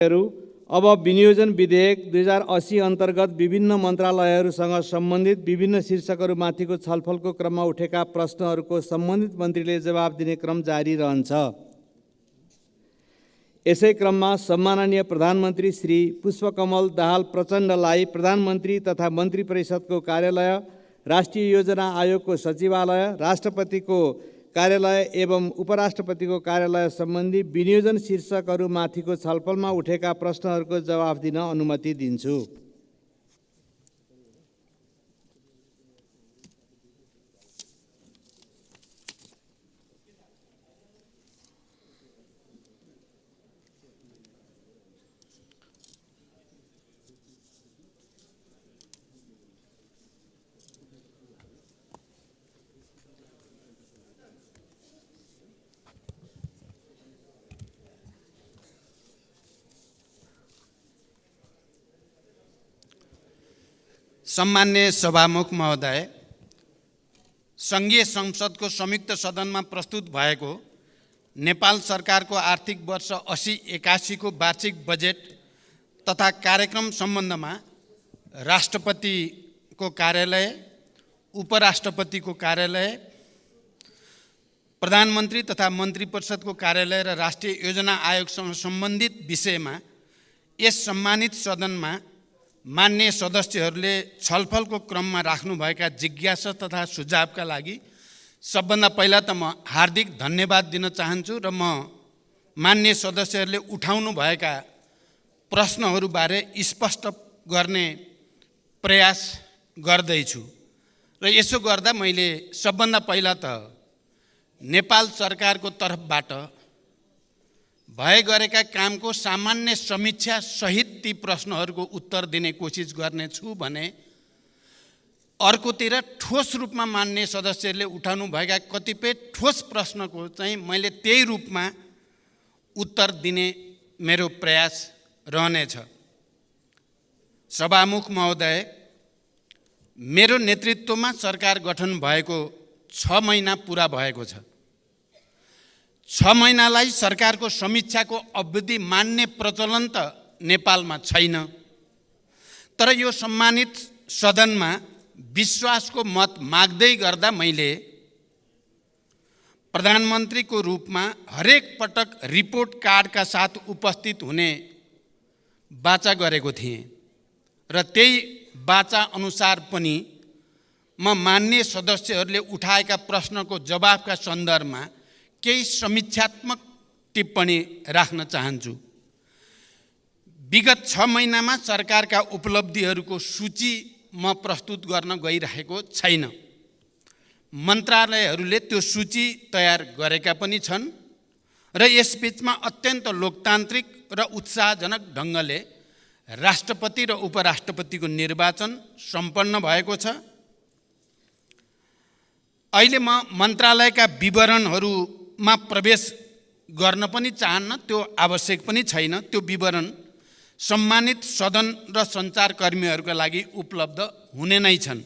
अब विनियोजन विधेयक 2080 अन्तर्गत विभिन्न मन्त्रालयहरूसँग सम्बन्धित विभिन्न शीर्षकहरूमाथिको छलफलको क्रममा उठेका प्रश्नहरूको सम्बन्धित मन्त्रीले जवाब दिने क्रम जारी रहन्छ। यसै क्रममा सम्माननीय प्रधानमन्त्री श्री पुष्पकमल दाहाल प्रचण्डलाई प्रधानमन्त्री तथा मन्त्री परिषदको कार्यालय, राष्ट्रिय योजना आयोगको सचिवालय, राष्ट्रपतिको कार्यालय एवं उपराष्ट्रपतिको कार्यालय सम्बन्धी विनियोजन शीर्षकहरूमाथिको छलफलमा उठेका प्रश्नहरूको जवाफ दिन अनुमति दिन्छु। सम्मान्य सभामुख महोदय, सङ्घीय संसदको संयुक्त सदनमा प्रस्तुत भएको नेपाल सरकारको आर्थिक वर्ष 80-81 को वार्षिक बजेट तथा कार्यक्रम सम्बन्धमा राष्ट्रपतिको कार्यालय, उपराष्ट्रपतिको कार्यालय, प्रधानमन्त्री तथा मन्त्री परिषदको कार्यालय र राष्ट्रिय योजना आयोगसँग सम्बन्धित विषयमा यस सम्मानित सदनमा मान्य सदस्यहरूले छलफलको क्रममा राख्नुभएका जिज्ञासा तथा सुझावका लागि सबभन्दा पहिला त म हार्दिक धन्यवाद दिन चाहन्छु र म मान्य सदस्यहरूले उठाउनु भएका प्रश्नहरूबारे स्पष्ट गर्ने प्रयास गर्दैछु। र यसो गर्दा मैले सबभन्दा पहिला त नेपाल सरकारको तर्फबाट भए गरेका कामको सामान्य समीक्षा सहित ती प्रश्नहरूको उत्तर दिने कोसिस गर्नेछु भने अर्कोतिर ठोस रूपमा मान्य सदस्यहरूले उठाउनु भएका कतिपय ठोस प्रश्नको चाहिँ मैले त्यही रूपमा उत्तर दिने मेरो प्रयास रहनेछ। सभामुख महोदय, मेरो नेतृत्वमा सरकार गठन भएको 6 महिना पुरा भएको छ। 6 महिनालाई सरकारको समीक्षाको अवधि मान्ने प्रचलन त नेपालमा छैन। तर यो सम्मानित सदनमा विश्वासको मत माग्दै गर्दा मैले प्रधानमन्त्रीको रूपमा हरेक पटक रिपोर्ट कार्डका साथ उपस्थित हुने वाचा गरेको थिएँ र त्यही वाचा अनुसार पनि म मान्य सदस्यहरूले उठाएका प्रश्नको जवाफका सन्दर्भमा केही समीक्षात्मक टिप्पणी राख्न चाहन्छु। विगत 6 महिनामा सरकारका उपलब्धिहरूको सूची म प्रस्तुत गर्न गइरहेको छैन। मन्त्रालयहरूले त्यो सूची तयार गरेका पनि छन् र यसबीचमा अत्यन्त लोकतान्त्रिक र उत्साहजनक ढङ्गले राष्ट्रपति र उपराष्ट्रपतिको निर्वाचन सम्पन्न भएको छ। अहिले म मन्त्रालयका विवरणहरूमा प्रवेश गर्न पनि चाहन्न, त्यो आवश्यक पनि छैन। त्यो विवरण सम्मानित सदन र सञ्चारकर्मीहरूका लागि उपलब्ध हुने नै छन्।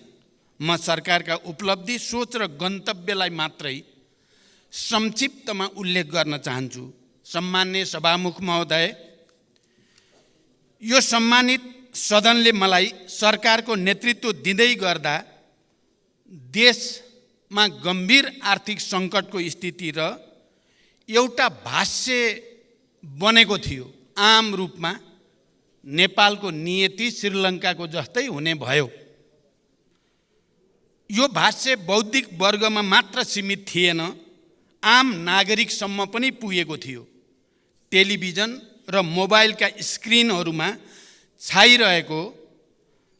म सरकारका उपलब्धि, सोच र गन्तव्यलाई मात्रै संक्षिप्तमा उल्लेख गर्न चाहन्छु। सम्मान्य सभामुख महोदय, यो सम्मानित सदनले मलाई सरकारको नेतृत्व दिँदै गर्दा देशमा गम्भीर आर्थिक सङ्कटको स्थिति र एउटा भाष्य बनेको थियो। आम रूपमा नेपालको नियति श्रीलङ्काको जस्तै हुने भयो। यो भाष्य बौद्धिक वर्गमा मात्र सीमित थिएन, आम नागरिकसम्म पनि पुगेको थियो। टेलिभिजन र मोबाइलका स्क्रिनहरूमा छाइरहेको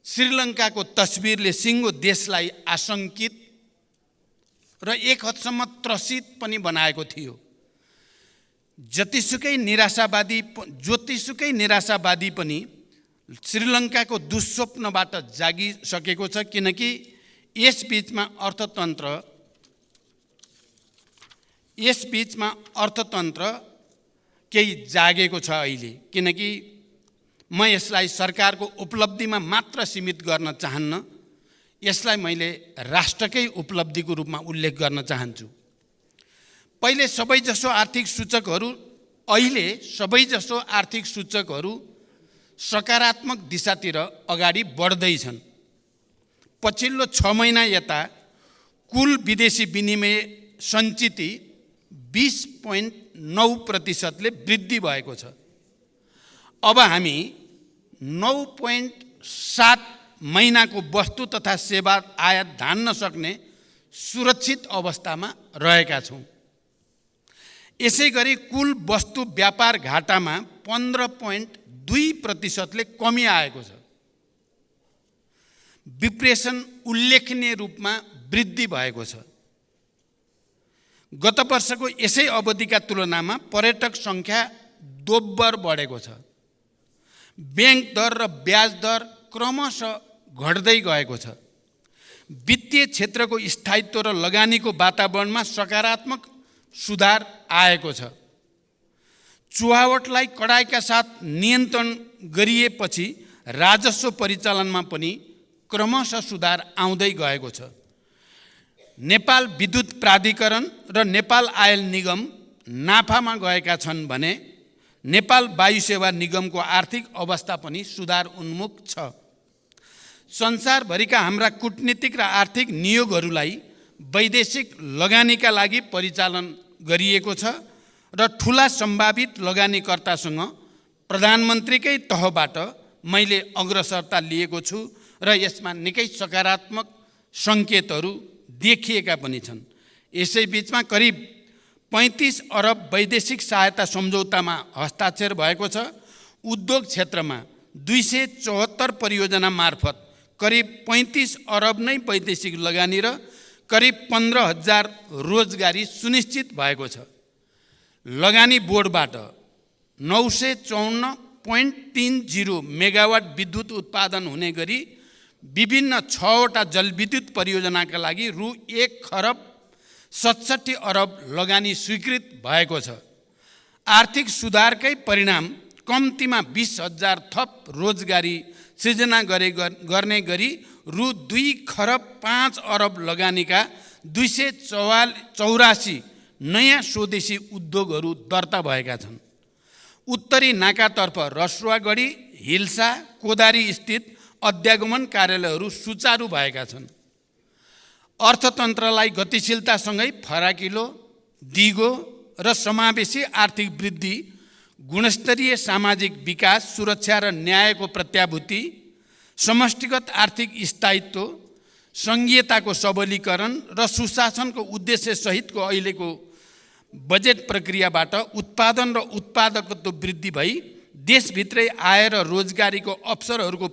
श्रीलङ्काको तस्बिरले सिङ्गो देशलाई आशङ्कित र एक हदसम्म त्रसित पनि बनाएको थियो। जतिसुकै निराशावादी पनि श्रीलङ्काको दुःस्वप्नबाट जागिसकेको छ, किनकि यसबीचमा अर्थतन्त्र केही जागेको छ अहिले। किनकि म यसलाई सरकारको उपलब्धिमा मात्र सीमित गर्न चाहन्न, यसलाई मैले राष्ट्रकै उपलब्धिको रूपमा उल्लेख गर्न चाहन्छु। पहिले सबैजसो आर्थिक सूचकहरू अहिले सबैजसो आर्थिक सूचकहरू सकारात्मक दिशातिर अगाडि बढ्दैछन्। पछिल्लो 6 महिना यता कुल विदेशी विनिमय सञ्चिति 20.9% वृद्धि भएको छ। अब हामी 9.7 महिनाको वस्तु तथा सेवा आयात धान्न सक्ने सुरक्षित अवस्थामा रहेका छौँ। यसै गरी कुल वस्तु व्यापार घाटामा 15.2%ले कमी आएको छ। विप्रेषण उल्लेखनीय रूपमा वृद्धि भएको छ। गत वर्षको यसै अवधिका तुलनामा पर्यटक सङ्ख्या दोब्बर बढेको छ। ब्याङ्क दर र ब्याज दर क्रमशः घट्दै गएको छ। वित्तीय क्षेत्रको स्थायित्व र लगानीको वातावरणमा सकारात्मक सुधार आएको छ। चुहावटलाई कडाइका साथ नियन्त्रण गरिएपछि राजस्व परिचालनमा पनि क्रमशः सुधार आउँदै गएको छ। नेपाल विद्युत प्राधिकरण र नेपाल आयल निगम नाफामा गएका छन् भने नेपाल वायु सेवा निगमको आर्थिक अवस्था पनि सुधार उन्मुख छ। संसारभरिका हाम्रा कूटनीतिक र आर्थिक नियोगहरूलाई वैदेशिक लगानीका लागि परिचालन गरिएको छ र ठुला सम्भावित लगानीकर्तासँग प्रधानमन्त्रीकै तहबाट मैले अग्रसरता लिएको छु र यसमा निकै सकारात्मक सङ्केतहरू देखिएका पनि छन्। यसै बिचमा करिब 35 अरब वैदेशिक सहायता सम्झौतामा हस्ताक्षर भएको छ। उद्योग क्षेत्रमा 274 परियोजना मार्फत करिब 35 अरब नै वैदेशिक लगानी र करिब 15,000 रोजगारी सुनिश्चित भएको छ। लगानी बोर्डबाट 954.30 मेगावाट विद्युत उत्पादन हुने गरी विभिन्न 6वटा जलविद्युत परियोजनाका लागि रु 1,67 खरब लगानी स्वीकृत भएको छ। आर्थिक सुधारकै परिणाम कम्तीमा 20,000 थप रोजगारी सृजना गर्ने गरी रु 2,05 खरब लगानीका 284 नयाँ स्वदेशी उद्योगहरू दर्ता भएका छन्। उत्तरी नाकातर्फ रसुवागढी, हिल्सा, कोदारी स्थित अध्यागमन कार्यालयहरू सुचारू भएका छन्। अर्थतन्त्रलाई गतिशीलतासँगै फराकिलो, दिगो र समावेशी आर्थिक वृद्धि, गुणस्तरीय सामाजिक विकास, सुरक्षा र न्यायको प्रत्याभूति, समष्टिगत आर्थिक स्थायित्व, सङ्घीयताको सबलीकरण र सुशासनको उद्देश्य सहितको अहिलेको बजेट प्रक्रियाबाट उत्पादन र उत्पादकत्व वृद्धि भई देशभित्रै आय र रोजगारीको अवसरहरूको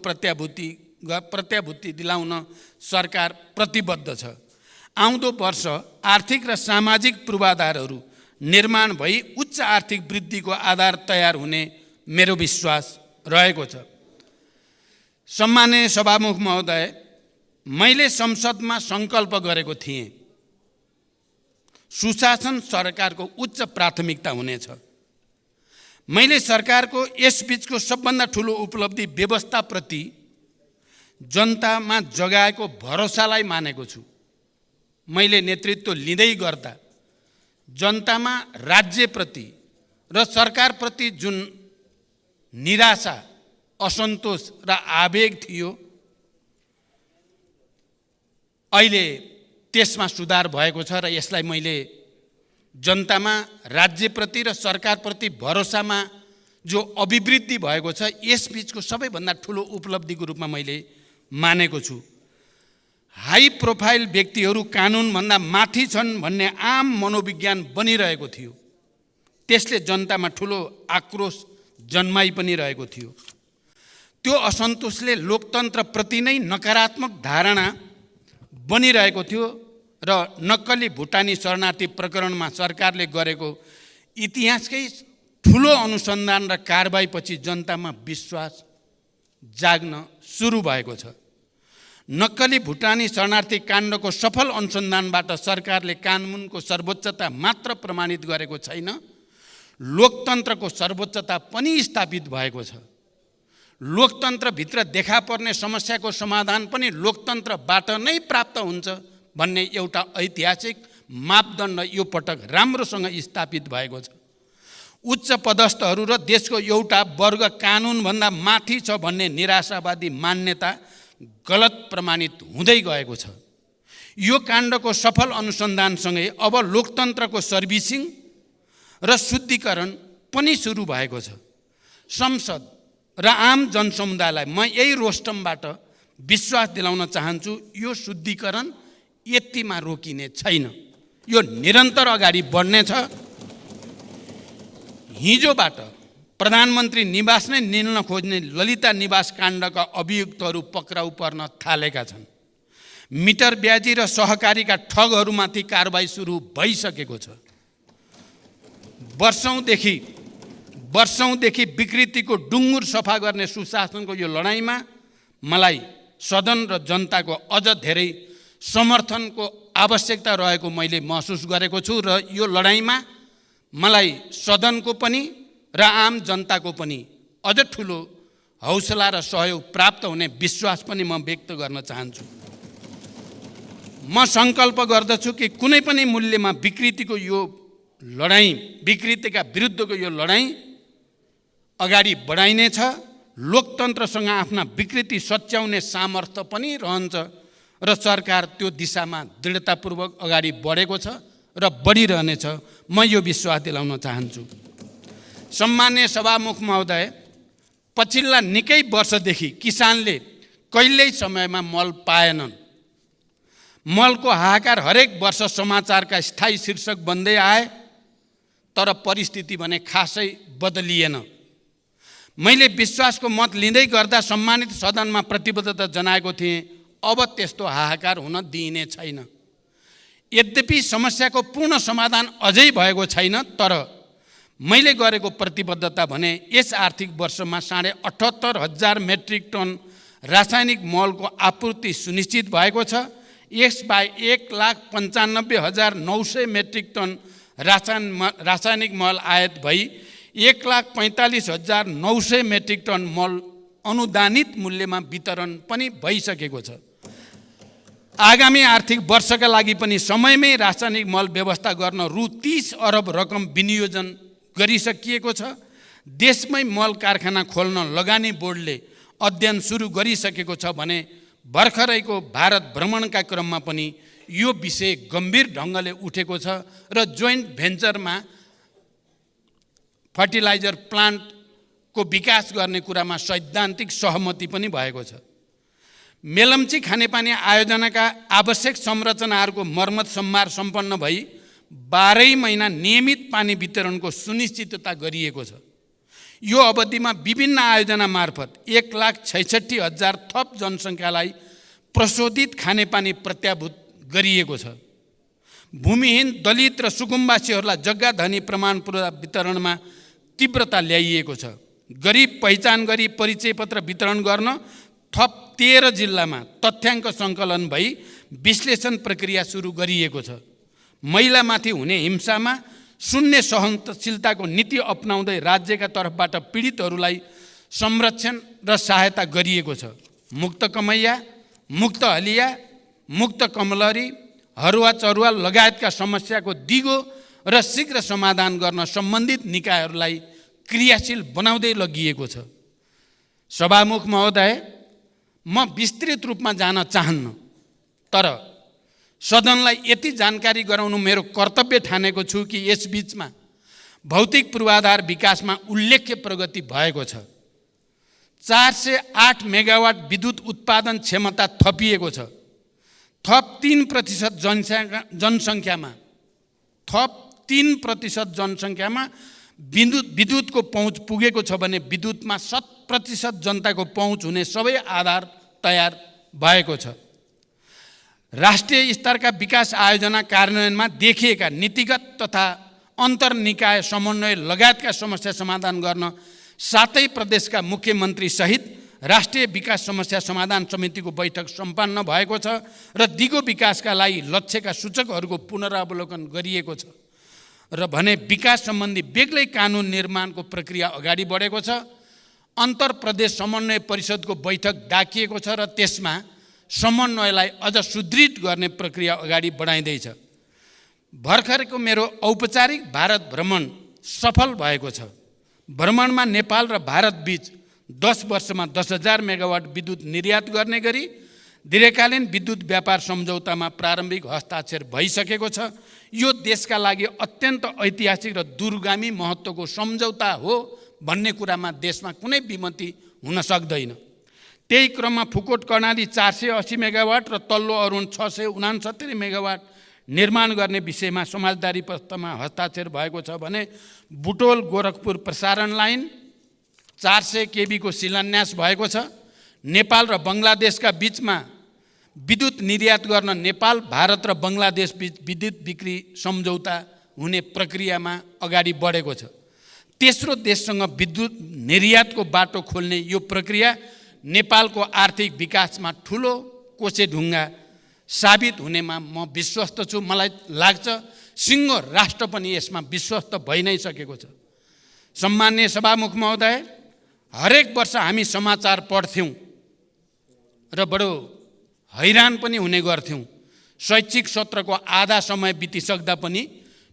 प्रत्याभूति दिलाउन सरकार प्रतिबद्ध छ। आउँदो वर्ष आर्थिक र सामाजिक पूर्वाधारहरू निर्माण भई उच्च आर्थिक वृद्धिको आधार तयार हुने मेरो विश्वास रहेको छ। सम्माननीय सभामुख महोदय, मैले संसदमा सङ्कल्प गरेको थिएँ, सुशासन सरकारको उच्च प्राथमिकता हुनेछ। मैले सरकारको यसबीचको सबभन्दा ठुलो उपलब्धि व्यवस्थाप्रति जनतामा जगाएको भरोसालाई मानेको छु। मैले नेतृत्व लिँदै गर्दा जनतामा राज्यप्रति र सरकारप्रति जुन निराशा, असन्तोष र आवेग थियो, अहिले त्यसमा सुधार भएको छ र यसलाई मैले जनतामा राज्यप्रति र सरकारप्रति भरोसामा जो अभिवृद्धि भएको छ यसबीचको सबैभन्दा ठुलो उपलब्धिको रूपमा मैले मानेको छु। हाई प्रोफाइल व्यक्तिहरू कानुनभन्दा माथि छन् भन्ने आम मनोविज्ञान बनिरहेको थियो। त्यसले जनतामा ठुलो आक्रोश जन्माइ पनि रहेको थियो। त्यो असन्तोषले लोकतन्त्रप्रति नै नकारात्मक धारणा बनिरहेको थियो र नक्कली भुटानी शरणार्थी प्रकरणमा सरकारले गरेको इतिहासकै ठुलो अनुसन्धान र कारबाहीपछि जनतामा विश्वास जाग्न सुरु भएको छ। नक्कली भुटानी शरणार्थी काण्डको सफल अनुसन्धानबाट सरकारले कानुनको सर्वोच्चता मात्र प्रमाणित गरेको छैन, लोकतन्त्रको सर्वोच्चता पनि स्थापित भएको छ। लोकतन्त्रभित्र देखा पर्ने समस्याको समाधान पनि लोकतन्त्रबाट नै प्राप्त हुन्छ भन्ने एउटा ऐतिहासिक मापदण्ड यो पटक राम्रोसँग स्थापित भएको छ। उच्च पदस्थहरू र देशको एउटा वर्ग कानुनभन्दा माथि छ भन्ने निराशावादी मान्यता गलत प्रमाणित हुँदै गएको छ। यो काण्डको सफल अनुसन्धानसँगै अब लोकतन्त्रको सर्भिसिङ र शुद्धिकरण पनि सुरु भएको छ। संसद र आम जनसमुदायलाई म यही रोस्टमबाट विश्वास दिलाउन चाहन्छु, यो शुद्धिकरण यतिमा रोकिने छैन, यो निरन्तर अगाडि बढ्नेछ। हिजोबाट प्रधानमन्त्री निवास नै निल्न खोज्ने ललिता निवास काण्डका अभियुक्तहरू पक्राउ पर्न थालेका छन्। मिटर ब्याजी र सहकारीका ठगहरूमाथि कारबाही सुरु भइसकेको छ। वर्षौंदेखि विकृतिको डुङ्गुर सफा गर्ने सुशासनको यो लडाईँमा मलाई सदन र जनताको अझ धेरै समर्थनको आवश्यकता रहेको मैले महसुस गरेको छु र यो लडाईँमा मलाई सदनको पनि र आम जनताको पनि अझ ठुलो हौसला र सहयोग प्राप्त हुने विश्वास पनि म व्यक्त गर्न चाहन्छु। म सङ्कल्प गर्दछु कि कुनै पनि मूल्यमा विकृतिका विरुद्धको यो लडाईँ अगाडि बढाइनेछ। लोकतन्त्रसँग आफ्ना विकृति सच्याउने सामर्थ्य पनि रहन्छ र सरकार त्यो दिशामा दृढतापूर्वक अगाडि बढेको छ र बढिरहनेछ। म यो विश्वास दिलाउन चाहन्छु। सम्माननीय सभामुख महोदय, पछिल्ला निकै वर्षदेखि किसानले कहिल्यै समयमा मल पाएनन्। मलको हाहाकार हरेक वर्ष समाचारका स्थायी शीर्षक बन्दै आए, तर परिस्थिति भने खासै बदलिएन। मैले विश्वासको मत लिँदै गर्दा सम्मानित सदनमा प्रतिबद्धता जनाएको थिएँ, अब त्यस्तो हाहाकार हुन दिइने छैन। यद्यपि समस्याको पूर्ण समाधान अझै भएको छैन, तर मैले गरेको प्रतिबद्धता भने यस आर्थिक वर्षमा 78,500 मेट्रिक टन रासायनिक मलको आपूर्ति सुनिश्चित भएको छ। यसबाहेक 1,95,900 मेट्रिक टन रासायनिक मल आयात भई 1,45,900 मेट्रिक टन मल अनुदानित मूल्यमा वितरण पनि भइसकेको छ। आगामी आर्थिक वर्षका लागि पनि समयमै रासायनिक मल व्यवस्था गर्न रु 30 अरब रकम विनियोजन गरिसकिएको छ। देशमै मल कारखाना खोल्न लगानी बोर्डले अध्ययन सुरु गरिसकेको छ भने भर्खरैको भारत भ्रमणका क्रममा पनि यो विषय गम्भीर ढङ्गले उठेको छ र जोइन्ट भेन्चरमा फर्टिलाइजर प्लान्टको विकास गर्ने कुरामा सैद्धान्तिक सहमति पनि भएको छ। मेलम्ची खानेपानी आयोजनाका आवश्यक संरचनाहरूको मर्मत सम्भार सम्पन्न भई 12 महिना नियमित पानी वितरणको सुनिश्चितता गरिएको छ। यो अवधिमा विभिन्न आयोजना मार्फत 1,66,000 थप जनसङ्ख्यालाई प्रशोधित खानेपानी प्रत्याभूत गरिएको छ। भूमिहीन, दलित र सुकुम्बासीहरूलाई जग्गा धनी प्रमाणपत्र वितरणमा तीव्रता ल्याइएको छ। गरिब पहिचान गरी परिचय पत्र वितरण गर्न थप 13 जिल्लामा तथ्याङ्क सङ्कलन भई विश्लेषण प्रक्रिया सुरु गरिएको छ। महिलामाथि हुने हिंसामा शून्य सहनशीलताको नीति अपनाउँदै राज्यका तर्फबाट पीडितहरूलाई संरक्षण र सहायता गरिएको छ। मुक्त कमैया, मुक्त हलिया, मुक्त कमलरी, हरुवा चरुवा लगायतका समस्याको दिगो र शीघ्र समाधान गर्न सम्बन्धित निकायहरूलाई क्रियाशील बनाउँदै लगिएको छ। सभामुख महोदय, म विस्तृत रूपमा जान चाहन्न, तर सदनलाई यति जानकारी गराउनु मेरो कर्तव्य ठानेको छु कि यस बीचमा भौतिक पूर्वाधार विकासमा उल्लेख्य प्रगति भएको छ। 408 मेगावाट विद्युत उत्पादन क्षमता थपिएको छ। थप 3% जनसङ्ख्यामा विद्युतको पहुँच पुगेको छ भने विद्युतमा 100% जनताको पहुँच हुने सबै आधार तयार भएको छ। राष्ट्रिय स्तरका विकास आयोजना कार्यान्वयनमा देखिएका नीतिगत तथा अन्तर्निकाय समन्वय लगायतका समस्या समाधान गर्न 7 प्रदेशका मुख्यमन्त्री सहित राष्ट्रिय विकास समस्या समाधान समितिको बैठक सम्पन्न भएको छ र दिगो विकासका लागि लक्ष्यका सूचकहरूको पुनरावलोकन गरिएको छ र भने विकास सम्बन्धी बेग्लै कानुन निर्माणको प्रक्रिया अगाडि बढेको छ। अन्तर प्रदेश समन्वय परिषदको बैठक डाकिएको छ र त्यसमा समन्वयलाई अझ सुदृढ गर्ने प्रक्रिया अगाडि बढाइँदैछ। भर्खरको मेरो औपचारिक भारत भ्रमण सफल भएको छ। भ्रमणमा नेपाल र भारत बीच 10 वर्षमा 10,000 मेगावाट विद्युत निर्यात गर्ने गरी दीर्घकालीन विद्युत व्यापार सम्झौतामा प्रारम्भिक हस्ताक्षर भइसकेको छ। यो देशका लागि अत्यन्त ऐतिहासिक र दूरगामी महत्त्वको सम्झौता हो भन्ने कुरामा देशमा कुनै विमति हुन सक्दैन। त्यही क्रममा फुकोट कर्णाली 480 मेगावाट र तल्लो अरुण 669 मेगावाट निर्माण गर्ने विषयमा समझदारी प्रस्तावमा हस्ताक्षर भएको छ भने बुटोल गोरखपुर प्रसारण लाइन 400 केबी को शिलान्यास भएको छ। नेपाल र बङ्गलादेशका बीचमा विद्युत निर्यात गर्न नेपाल, भारत र बङ्गलादेश बीच विद्युत बिक्री सम्झौता हुने प्रक्रियामा अगाडि बढेको छ। तेस्रो देशसँग विद्युत निर्यातको बाटो खोल्ने यो प्रक्रिया नेपालको आर्थिक विकासमा ठुलो कोसेढुङ्गा साबित हुनेमा म विश्वस्त छु। मलाई लाग्छ सिङ्गो राष्ट्र पनि यसमा विश्वस्त भइ नै सकेको छ। सम्माननीय सभामुख महोदय, हरेक वर्ष हामी समाचार पढ्थ्यौँ र बडो हैरान पनि हुने गर्थ्यौँ। शैक्षिक सत्रको आधा समय बितिसक्दा पनि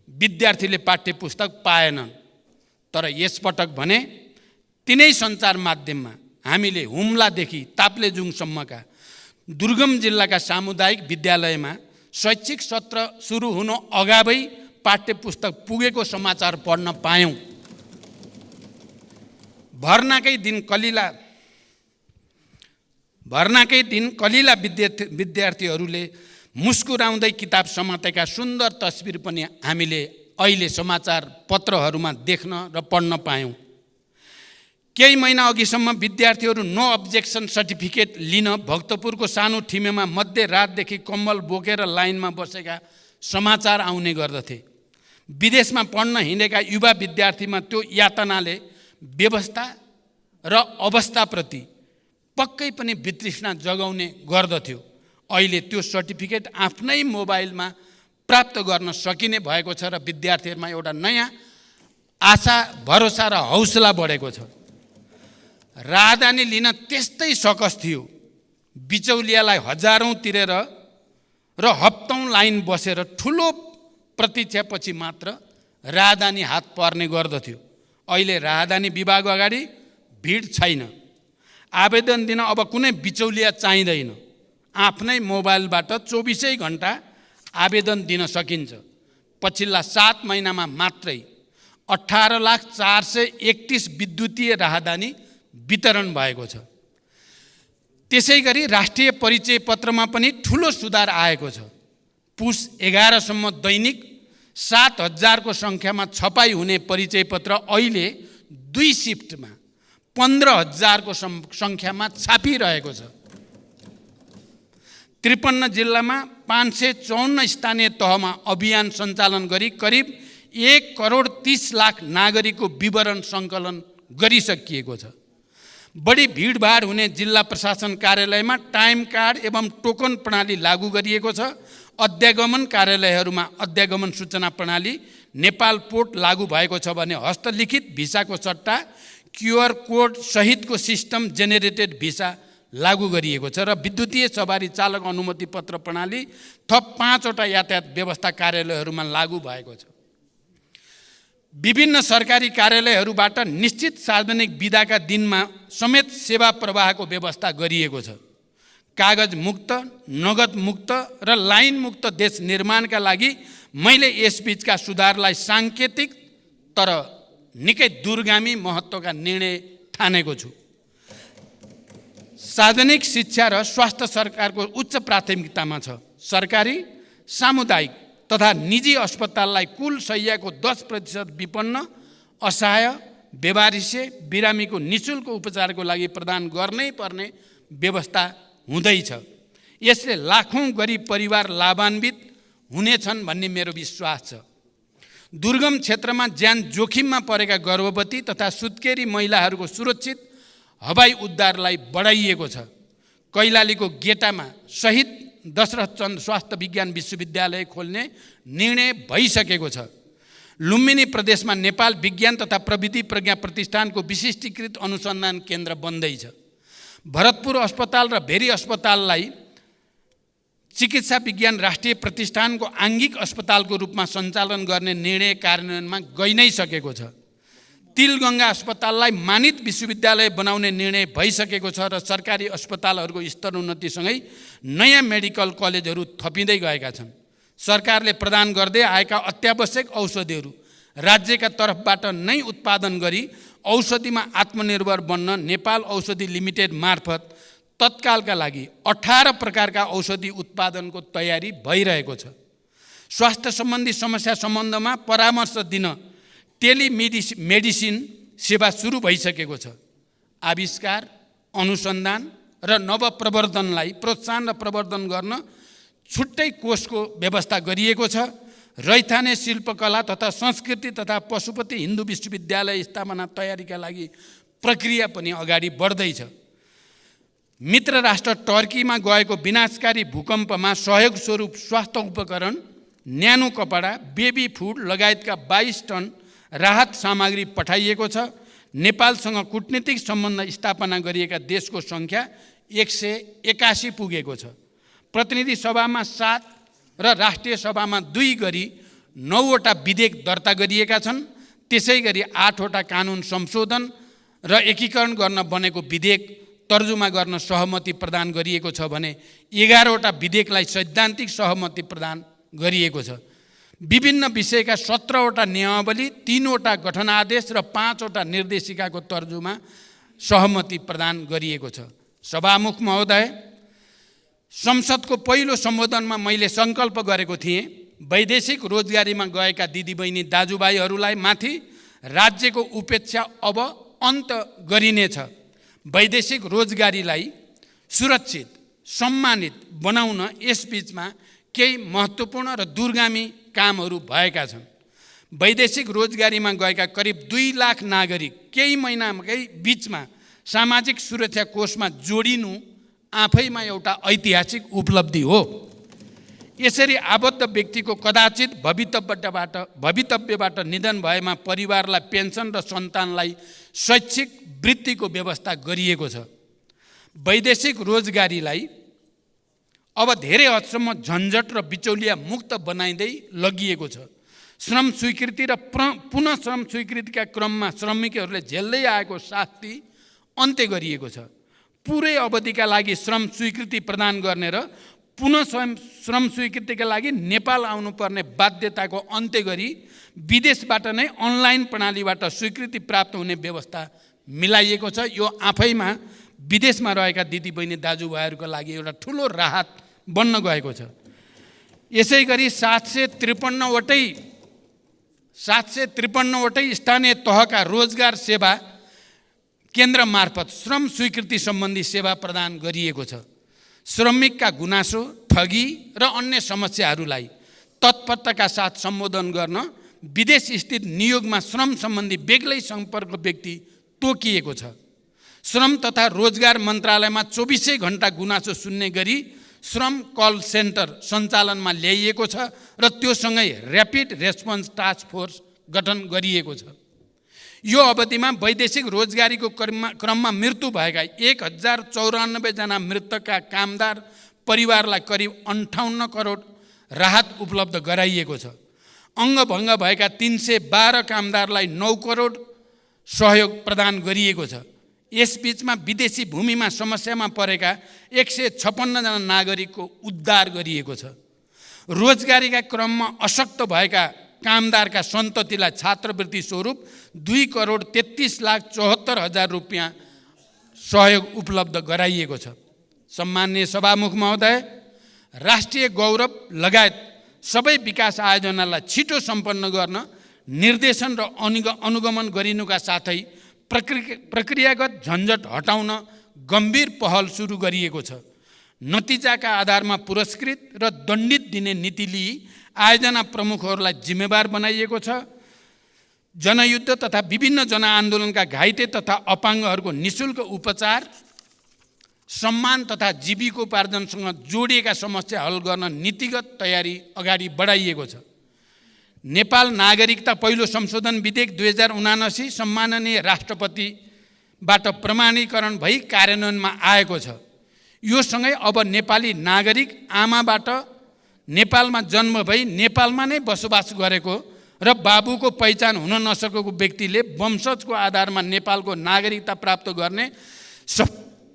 विद्यार्थीले पाठ्य पुस्तक पाएनन्। तर यसपटक भने तिनै सञ्चार माध्यममा हामीले हुम्लादेखि ताप्लेजुङसम्मका दुर्गम जिल्लाका सामुदायिक विद्यालयमा शैक्षिक सत्र सुरु हुनु अगावै पाठ्य पुस्तक पुगेको समाचार पढ्न पायौँ। भर्नाकै दिन कलिला विद्यार्थीहरूले मुस्कुराउँदै किताब समातेका सुन्दर तस्बिर पनि हामीले अहिले समाचार पत्रहरूमा देख्न र पढ्न पायौँ। केही महिना अघिसम्म विद्यार्थीहरू नो अब्जेक्सन सर्टिफिकेट लिन भक्तपुरको सानो ठिमेमा मध्यरातदेखि कम्बल बोकेर लाइनमा बसेका समाचार आउने गर्दथे। विदेशमा पढ्न हिँडेका युवा विद्यार्थीमा त्यो यातनाले व्यवस्था र अवस्थाप्रति पक्कै पनि वितृष्णा जगाउने गर्दथ्यो। अहिले त्यो सर्टिफिकेट आफ्नै मोबाइलमा प्राप्त गर्न सकिने भएको छ र विद्यार्थीहरूमा एउटा नयाँ आशा, भरोसा र हौसला बढेको छ। राहदानी लिन त्यस्तै सकस थियो। बिचौलियालाई हजारौँ तिरेर र हप्तौँ लाइन बसेर ठुलो प्रतीक्षापछि मात्र राहदानी हात पर्ने गर्दथ्यो। अहिले राहदानी विभाग अगाडि भिड छैन। आवेदन दिन अब कुनै बिचौलिया चाहिँदैन। आफ्नै मोबाइलबाट 24 घण्टा आवेदन दिन सकिन्छ। पछिल्ला 7 महिनामा मात्रै 18,431 विद्युतीय राहदानी वितरण भएको छ। त्यसै गरी राष्ट्रिय परिचय पत्रमा पनि ठुलो सुधार आएको छ। पुस 11 सम्म दैनिक 7,000 को सङ्ख्यामा छपाई हुने परिचय पत्र अहिले 2 शिफ्टमा 15,000 को सङ्ख्यामा छापिरहेको छ। 53 जिल्लामा 554 स्थानीय तहमा अभियान सञ्चालन गरी करिब 1,30,00,000 नागरिकको विवरण सङ्कलन गरिसकिएको छ। बढी भिडभाड हुने जिल्ला प्रशासन कार्यालयमा टाइम कार्ड एवं टोकन प्रणाली लागू गरिएको छ। अध्यागमन कार्यालयहरूमा अध्यागमन सूचना प्रणाली नेपाल पोर्ट लागू भएको छ भने हस्तलिखित भिसाको सट्टा QR कोड सहितको सिस्टम जेनेरेटेड भिसा लागू गरिएको छ र विद्युतीय सवारी चालक अनुमति पत्र प्रणाली थप 5 वटा यातायात व्यवस्था कार्यालयहरूमा लागू भएको छ। विभिन्न सरकारी कार्यालयहरूबाट निश्चित सार्वजनिक बिदाका दिनमा समेत सेवा प्रवाहको व्यवस्था गरिएको छ। कागज मुक्त, नगद मुक्त र लाइन मुक्त देश निर्माणका लागि मैले यसबीचका सुधारलाई साङ्केतिक तर निकै दूरगामी महत्त्वका निर्णय ठानेको छु। सार्वजनिक शिक्षा र स्वास्थ्य सरकारको उच्च प्राथमिकतामा छ। सरकारी, सामुदायिक तथा निजी अस्पताललाई कुल शय्याको 10% विपन्न, असहाय, बेवारिसे, बिरामीको निःशुल्क उपचारको लागि प्रदान गर्नै पर्ने व्यवस्था हुँदैछ। यसले लाखौँ गरिब परिवार लाभान्वित हुनेछन् भन्ने मेरो विश्वास छ। दुर्गम क्षेत्रमा ज्यान जोखिममा परेका गर्भवती तथा सुत्केरी महिलाहरूको सुरक्षित हवाई उद्धारलाई बढाइएको छ। कैलालीको गेटामा शहीद दशरथचन्द स्वास्थ्य विज्ञान विश्वविद्यालय खोल्ने निर्णय भइसकेको छ। लुम्बिनी प्रदेशमा नेपाल विज्ञान तथा प्रविधि प्रज्ञा प्रतिष्ठानको विशिष्टीकृत अनुसन्धान केन्द्र बन्दैछ। भरतपुर अस्पताल र भेरी अस्पताललाई चिकित्सा विज्ञान राष्ट्रिय प्रतिष्ठानको आङ्गिक अस्पतालको रूपमा सञ्चालन गर्ने निर्णय कार्यान्वयनमा गइ नै सकेको छ। तिलगङ्गा अस्पताललाई मानित विश्वविद्यालय बनाउने निर्णय भइसकेको छ र सरकारी अस्पतालहरूको स्तरोन्नतिसँगै नयाँ मेडिकल कलेजहरू थपिँदै गएका छन्। सरकारले प्रदान गर्दै आएका अत्यावश्यक औषधिहरू राज्यका तर्फबाट नै उत्पादन गरी औषधिमा आत्मनिर्भर बन्न नेपाल औषधि लिमिटेड मार्फत तत्कालका लागि 18 प्रकारका औषधि उत्पादनको तयारी भइरहेको छ। स्वास्थ्य सम्बन्धी समस्या सम्बन्धमा परामर्श दिन टेलिमेडिसिन सेवा सुरु भइसकेको छ। आविष्कार, अनुसन्धान र नवप्रवर्धनलाई प्रोत्साहन र प्रवर्धन गर्न छुट्टै कोषको व्यवस्था गरिएको छ। रैथाने शिल्पकला तथा संस्कृति तथा पशुपति हिन्दू विश्वविद्यालय स्थापना तयारीका लागि प्रक्रिया पनि अगाडि बढ्दैछ। मित्र राष्ट्र टर्कीमा गएको विनाशकारी भूकम्पमा सहयोग स्वरूप स्वास्थ्य उपकरण, न्यानो कपडा, बेबी फुड लगायतका 22 टन राहत सामग्री पठाइएको छ। नेपालसँग कूटनीतिक सम्बन्ध स्थापना गरिएका देशको सङ्ख्या 181 पुगेको छ। प्रतिनिधि सभामा 7 र राष्ट्रिय सभामा 2 गरी 9वटा विधेयक दर्ता गरिएका छन्। त्यसै गरी 8वटा कानुन संशोधन र एकीकरण गर्न बनेको विधेयक तर्जुमा गर्न सहमति प्रदान गरिएको छ भने 11वटा विधेयकलाई सैद्धान्तिक सहमति प्रदान गरिएको छ। विभिन्न विषयका 17वटा नियमावली, 3वटा गठनादेश र 5वटा निर्देशिकाको तर्जुमा सहमति प्रदान गरिएको छ। सभामुख महोदय, संसदको पहिलो सम्बोधनमा मैले सङ्कल्प गरेको थिएँ वैदेशिक रोजगारीमा गएका दिदीबहिनी दाजुभाइहरूलाई माथि राज्यको उपेक्षा अब अन्त गरिनेछ। वैदेशिक रोजगारीलाई सुरक्षित, सम्मानित बनाउन यसबीचमा केही महत्त्वपूर्ण र दूरगामी कामहरू भएका छन्। वैदेशिक रोजगारीमा गएका करिब 2 लाख नागरिक केही महिनाकै बिचमा सामाजिक सुरक्षा कोषमा जोडिनु आफैमा एउटा ऐतिहासिक उपलब्धि हो। यसरी आबद्ध व्यक्तिको कदाचित भवितव्यबाट निधन भएमा परिवारलाई पेन्सन र सन्तानलाई शैक्षिक वृत्तिको व्यवस्था गरिएको छ। वैदेशिक रोजगारीलाई अब धेरै हदसम्म झन्झट र बिचौलिया मुक्त बनाइँदै लगिएको छ। श्रम स्वीकृति र पुनः श्रम स्वीकृतिका क्रममा श्रमिकहरूले झेल्दै आएको शास्ति अन्त्य गरिएको छ। पुरै अवधिका लागि श्रम स्वीकृति प्रदान गर्ने र पुनः श्रम स्वीकृतिका लागि नेपाल आउनुपर्ने बाध्यताको अन्त्य गरी विदेशबाट नै अनलाइन प्रणालीबाट स्वीकृति प्राप्त हुने व्यवस्था मिलाइएको छ। यो आफैमा विदेशमा रहेका दिदीबहिनी दाजुभाइहरूको लागि एउटा ठुलो राहत बन्न गएको छ। यसै गरी 753वटै स्थानीय तहका रोजगार सेवा केन्द्र मार्फत श्रम स्वीकृति सम्बन्धी सेवा प्रदान गरिएको छ। श्रमिकका गुनासो, ठगी र अन्य समस्याहरूलाई तत्परताका साथ सम्बोधन गर्न विदेश स्थित नियोगमा श्रम सम्बन्धी बेग्लै सम्पर्क व्यक्ति तोकिएको छ। श्रम तथा रोजगार मन्त्रालयमा 24 घण्टा गुनासो सुन्ने गरी श्रम कल सेन्टर सञ्चालनमा ल्याइएको छ र त्योसँगै ऱ्यापिड रेस्पोन्स टास्क फोर्स गठन गरिएको छ। यो अवधिमा वैदेशिक रोजगारीको क्रममा मृत्यु भएका 1094 जना मृतकका कामदार परिवारलाई करिब 58 करोड राहत उपलब्ध गराइएको छ। अङ्गभङ्ग भएका 312 कामदारलाई 9 करोड सहयोग प्रदान गरिएको छ। यसबीचमा विदेशी भूमिमा समस्यामा परेका 156 जना नागरिकको उद्धार गरिएको छ। रोजगारीका क्रममा अशक्त भएका कामदारका सन्ततिलाई छात्रवृत्ति स्वरूप 2,33,74,000 रुपियाँ सहयोग उपलब्ध गराइएको छ। सम्माननीय सभामुख महोदय, राष्ट्रिय गौरव लगायत सबै विकास आयोजनालाई छिटो सम्पन्न गर्न निर्देशन र अनुगमन गरिनुका साथै प्रक्रियागत झन्झट हटाउन गम्भीर पहल सुरु गरिएको छ। नतिजाका आधारमा पुरस्कृत र दण्डित दिने नीति लिई आयोजना प्रमुखहरूलाई जिम्मेवार बनाइएको छ। जनयुद्ध तथा विभिन्न जनआन्दोलनका घाइते तथा अपाङ्गहरूको निःशुल्क उपचार, सम्मान तथा जीविकोपार्जनसँग जोडिएका समस्या हल गर्न नीतिगत तयारी अगाडि बढाइएको छ। नेपाल नागरिकता पहिलो संशोधन विधेयक 2079 सम्माननीय राष्ट्रपतिबाट प्रमाणीकरण भई कार्यान्वयनमा आएको छ। यो सँगै अब नेपाली नागरिक आमाबाट नेपालमा जन्म भई नेपालमा नै बसोबास गरेको र बाबुको पहिचान हुन नसकेको व्यक्तिले वंशजको आधारमा नेपालको नागरिकता प्राप्त गर्ने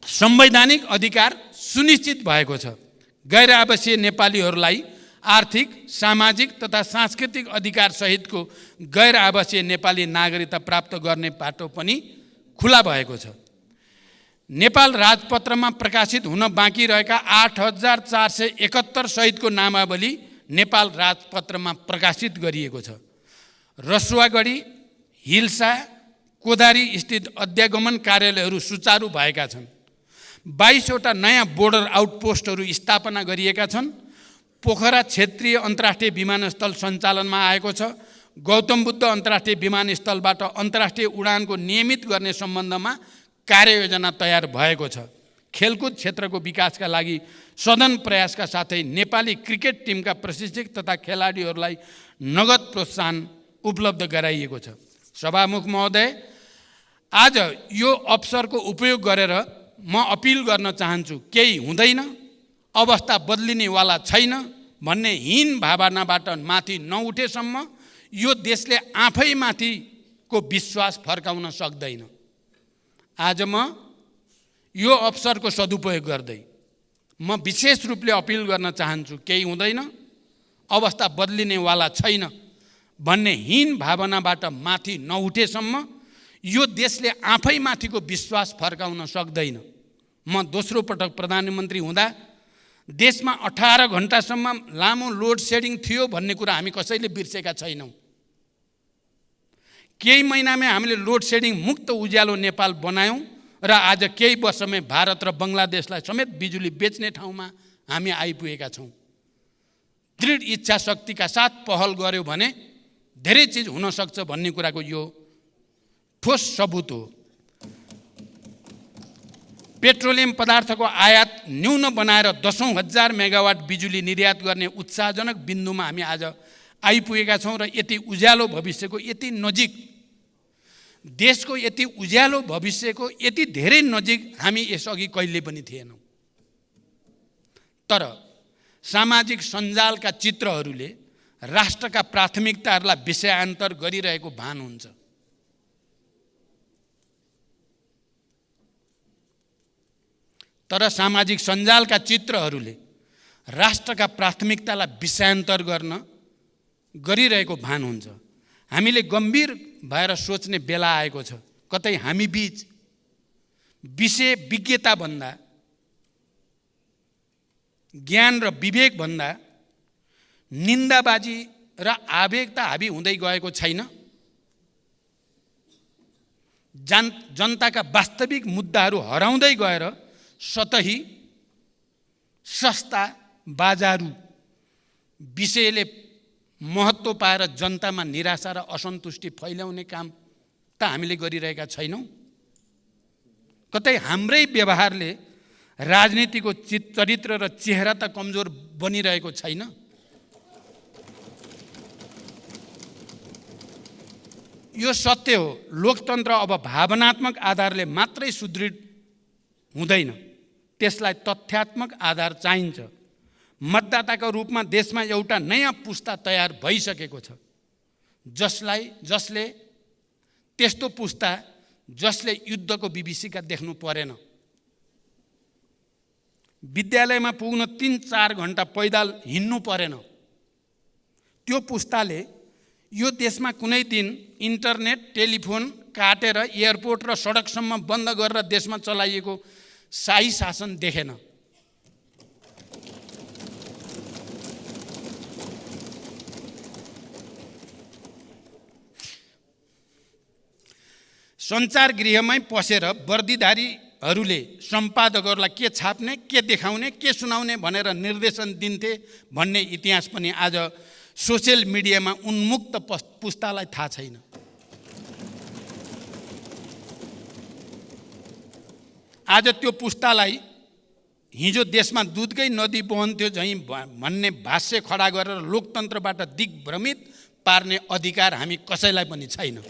संवैधानिक अधिकार सुनिश्चित भएको छ। गैर आवासीय नेपालीहरूलाई आर्थिक, सामाजिक तथा सांस्कृतिक अधिकार सहितको गैर आवासीय नेपाली नागरिकता प्राप्त गर्ने बाटो पनि खुला भएको छ। नेपाल राजपत्रमा प्रकाशित हुन बाँकी रहेका 8,471 सहितको नामावली नेपाल राजपत्रमा प्रकाशित गरिएको छ। रसुवागढी, हिल्सा, कोदारी स्थित अध्यागमन कार्यालयहरू सुचारू भएका छन्। 22 वटा नयाँ बोर्डर आउटपोस्टहरू स्थापना गरिएका छन्। पोखरा क्षेत्रीय अन्तर्राष्ट्रिय विमानस्थल सञ्चालनमा आएको छ। गौतम बुद्ध अन्तर्राष्ट्रिय विमानस्थलबाट अन्तर्राष्ट्रिय उडानको नियमित गर्ने सम्बन्धमा कार्ययोजना तयार भएको छ। खेलकुद क्षेत्रको विकासका लागि सदन प्रयासका साथै नेपाली क्रिकेट टिमका प्रशिक्षक तथा खेलाडीहरूलाई नगद प्रोत्साहन उपलब्ध गराइएको छ। सभामुख महोदय, आज यो अवसरको उपयोग गरेर म अपिल गर्न चाहन्छु, केही हुँदैन, अवस्था बदलिनेवाला छैन भन्ने हीन भावनाबाट माथि नउठेसम्म यो देशले आफैमाथिको विश्वास फर्काउन सक्दैन। आज म यो अवसरको सदुपयोग गर्दै म विशेष रूपले अपिल गर्न चाहन्छु, केही हुँदैन, अवस्था बदलिनेवाला छैन भन्ने हीन भावनाबाट माथि नउठेसम्म यो देशले आफैमाथिको विश्वास फर्काउन सक्दैन। म दोस्रो पटक प्रधानमन्त्री हुँदा देशमा 18 घण्टासम्म लामो लोड सेडिङ थियो भन्ने कुरा हामी कसैले बिर्सेका छैनौँ। केही महिनामै हामीले लोड सेडिङ मुक्त उज्यालो नेपाल बनायौँ र आज केही वर्षमै भारत र बङ्गलादेशलाई समेत बिजुली बेच्ने ठाउँमा हामी आइपुगेका छौँ। दृढ इच्छा शक्तिका साथ पहल गर्यो भने धेरै चिज हुन सक्छ भन्ने कुराको यो ठोस सबुत हो। पेट्रोलियम पदार्थको आयात न्यून बनाएर 10,000 मेगावाट बिजुली निर्यात गर्ने उत्साहजनक बिन्दुमा हामी आज आइपुगेका छौँ र यति उज्यालो भविष्यको यति नजिक, देशको यति उज्यालो भविष्यको यति धेरै नजिक हामी यसअघि कहिले पनि थिएनौँ। तर सामाजिक सञ्जालका चित्रहरूले राष्ट्रका प्राथमिकताहरूलाई विषयान्तर गरिरहेको भान हुन्छ। तर सामाजिक सञ्जालका चित्रहरूले राष्ट्रका प्राथमिकतालाई विषयान्तर गरिरहेको भान हुन्छ। हामीले गम्भीर भएर सोच्ने बेला आएको छ। कतै हामी बीच विषय विज्ञताभन्दा, ज्ञान र विवेकभन्दा निन्दाबाजी र आवेगता हाबी हुँदै गएको छैन। जनताका वास्तविक मुद्दाहरू हराउँदै गएर सतही, सस्ता, बाजारू विषयले महत्त्व पाएर जनतामा निराशा र असन्तुष्टि फैलाउने काम त हामीले गरिरहेका छैनौँ। कतै हाम्रै व्यवहारले राजनीतिको चरित्र र चेहरा त कमजोर बनिरहेको छैन। यो सत्य हो। लोकतन्त्र अब भावनात्मक आधारले मात्रै सुदृढ हुँदैन, त्यसलाई तथ्यात्मक आधार चाहिन्छ। मतदाताको रूपमा देशमा एउटा नयाँ पुस्ता तयार भइसकेको छ, जसले त्यस्तो पुस्ता जसले युद्धको विभीषिका देख्नु परेन। विद्यालयमा पुग्न 3-4 घण्टा पैदल हिँड्नु परेन। त्यो पुस्ताले यो देशमा कुनै दिन इन्टरनेट, टेलिफोन काटेर एयरपोर्ट र सडकसम्म बन्द गरेर देशमा चलाइएको शाही शासन देखेन। सञ्चार गृहमै पसेर वर्दीधारीहरूले सम्पादकहरूलाई के छाप्ने, के देखाउने, के सुनाउने भनेर निर्देशन दिन्थे भन्ने इतिहास पनि आज सोसियल मिडियामा उन्मुक्त पुस्तालाई थाहा छैन। आज त्यो पुस्तालाई हिजो देशमा दुधकै नदी बहन्थ्यो झैँ भन्ने भाष्य खडा गरेर लोकतन्त्रबाट दिग्भ्रमित पार्ने अधिकार हामी कसैलाई पनि छैन।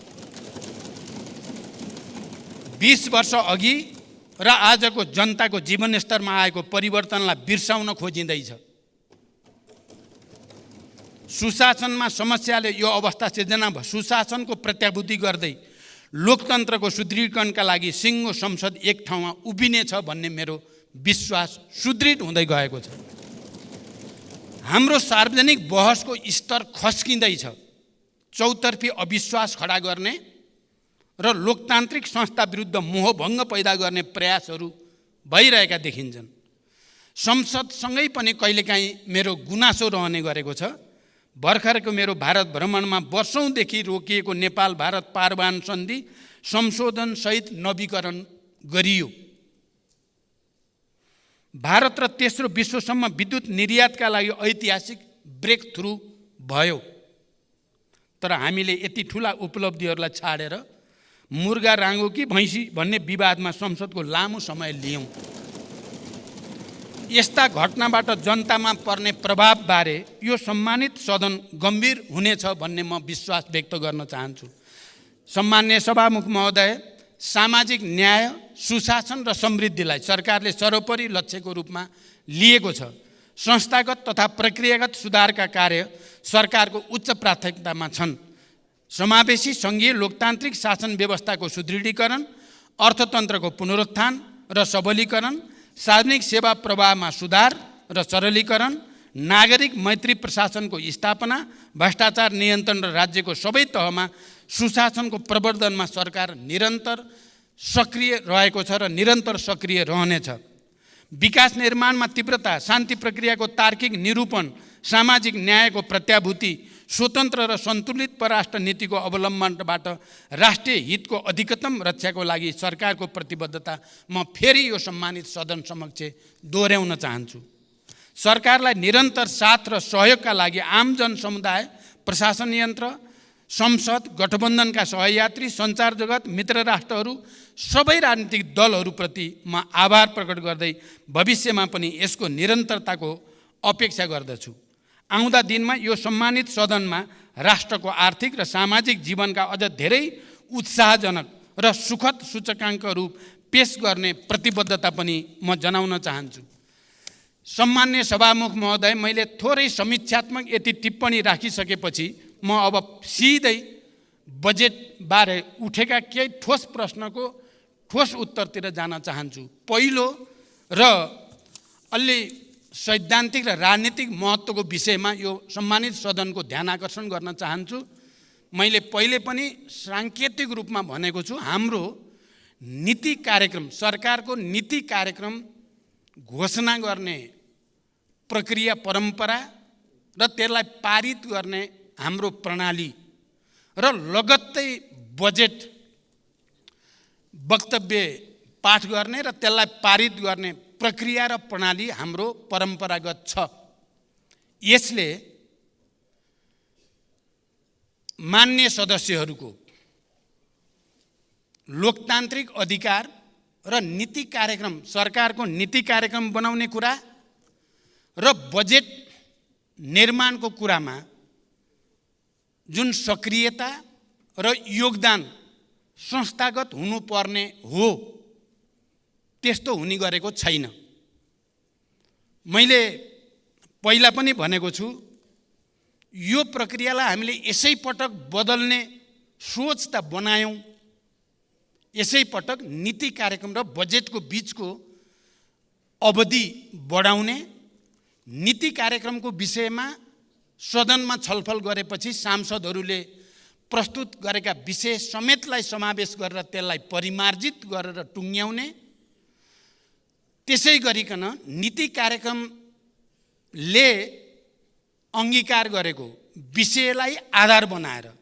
20 वर्ष अघि र आजको जनताको जीवनस्तरमा आएको परिवर्तनलाई बिर्साउन खोजिँदैछ। सुशासनमा समस्याले यो अवस्था सिर्जना भयो। सुशासनको प्रत्याभूति गर्दै लोकतन्त्रको सुदृढीकरणका लागि सिङ्गो संसद एक ठाउँमा उभिनेछ भन्ने मेरो विश्वास सुदृढ हुँदै गएको छ। हाम्रो सार्वजनिक बहसको स्तर खस्किँदैछ। चौतर्फी अविश्वास खडा गर्ने र लोकतान्त्रिक संस्था विरुद्ध मोहभङ्ग पैदा गर्ने प्रयासहरू भइरहेका देखिन्छन्। संसदसँगै पनि कहिलेकाहीँ मेरो गुनासो रहने गरेको छ। भर्खरको मेरो भारत भ्रमणमा वर्षौँदेखि रोकिएको नेपाल भारत पारवान सन्धि संशोधनसहित नवीकरण गरियो। भारत र तेस्रो विश्वसम्म विद्युत निर्यातका लागि ऐतिहासिक ब्रेक थ्रु भयो। तर हामीले यति ठुला उपलब्धिहरूलाई छाडेर मुर्गा राङ्गो कि भैँसी भन्ने विवादमा संसदको लामो समय लियौँ। यस्ता घटनाबाट जनतामा पर्ने प्रभावबारे यो सम्मानित सदन गम्भीर हुनेछ भन्ने म विश्वास व्यक्त गर्न चाहन्छु। सम्माननीय सभामुख महोदय, सामाजिक न्याय, सुशासन र समृद्धिलाई सरकारले सर्वोपरि लक्ष्यको रूपमा लिएको छ। संस्थागत तथा प्रक्रियागत सुधारका कार्य सरकारको उच्च प्राथमिकतामा छन्। समावेशी सङ्घीय लोकतान्त्रिक शासन व्यवस्थाको सुदृढीकरण, अर्थतन्त्रको पुनरुत्थान र सबलीकरण, सार्वजनिक सेवा प्रवाहमा सुधार र सरलीकरण, नागरिक मैत्री प्रशासनको स्थापना, भ्रष्टाचार नियन्त्रण र राज्यको सबै तहमा सुशासनको प्रवर्धनमा सरकार निरन्तर सक्रिय रहेको छ र निरन्तर सक्रिय रहनेछ। विकास निर्माणमा तीव्रता, शान्ति प्रक्रियाको तार्किक निरूपण, सामाजिक न्यायको प्रत्याभूति, स्वतन्त्र र सन्तुलित परराष्ट्र नीतिको अवलम्बनबाट राष्ट्रिय हितको अधिकतम रक्षाको लागि सरकारको प्रतिबद्धता म फेरि यो सम्मानित सदन समक्ष दोहोऱ्याउन चाहन्छु। सरकारलाई निरन्तर साथ र सहयोगका लागि आम जनसमुदाय, प्रशासन यन्त्र, संसद, गठबन्धनका सहयात्री, सञ्चार जगत, मित्र राष्ट्रहरू, सबै राजनीतिक दलहरूप्रति म आभार प्रकट गर्दै भविष्यमा पनि यसको निरन्तरताको अपेक्षा गर्दछु। आउँदा दिनमा यो सम्मानित सदनमा राष्ट्रको आर्थिक र सामाजिक जीवनका अझ धेरै उत्साहजनक र सुखद सूचकाङ्कहरू पेश गर्ने प्रतिबद्धता पनि म जनाउन चाहन्छु। सम्माननीय सभामुख महोदय, मैले थोरै समीक्षात्मक यति टिप्पणी राखिसकेपछि म अब सिधै बजेटबारे उठेका केही ठोस प्रश्नको ठोस उत्तरतिर जान चाहन्छु। पहिलो र अलि सैद्धान्तिक र राजनीतिक महत्त्वको विषयमा यो सम्मानित सदनको ध्यान आकर्षण गर्न चाहन्छु। मैले पहिले पनि साङ्केतिक रूपमा भनेको छु, हाम्रो नीति कार्यक्रम, सरकारको नीति कार्यक्रम घोषणा गर्ने प्रक्रिया परम्परा र त्यसलाई पारित गर्ने हाम्रो प्रणाली र लगत्तै बजेट वक्तव्य पाठ गर्ने र त्यसलाई पारित गर्ने प्रक्रिया र प्रणाली हाम्रो परम्परागत छ। यसले मान्य सदस्यहरूको लोकतान्त्रिक अधिकार र नीति कार्यक्रम, सरकारको नीति कार्यक्रम बनाउने कुरा र बजेट निर्माणको कुरामा जुन सक्रियता र योगदान संस्थागत हुनुपर्ने हो त्यस्तो हुने गरेको छैन। मैले पहिला पनि भनेको छु, यो प्रक्रियालाई हामीले यसै पटक बदल्ने सोच त बनायौँ। यसै पटक नीति कार्यक्रम र बजेटको बीचको अवधि बढाउने, नीति कार्यक्रमको विषयमा सदनमा छलफल गरेपछि सांसदहरूले प्रस्तुत गरेका विषय समेतलाई समावेश गरेर त्यसलाई परिमार्जित गरेर टुङ्ग्याउने, त्यसै गरिकन नीति कार्यक्रमले अङ्गीकार गरेको विषयलाई आधार बनाएर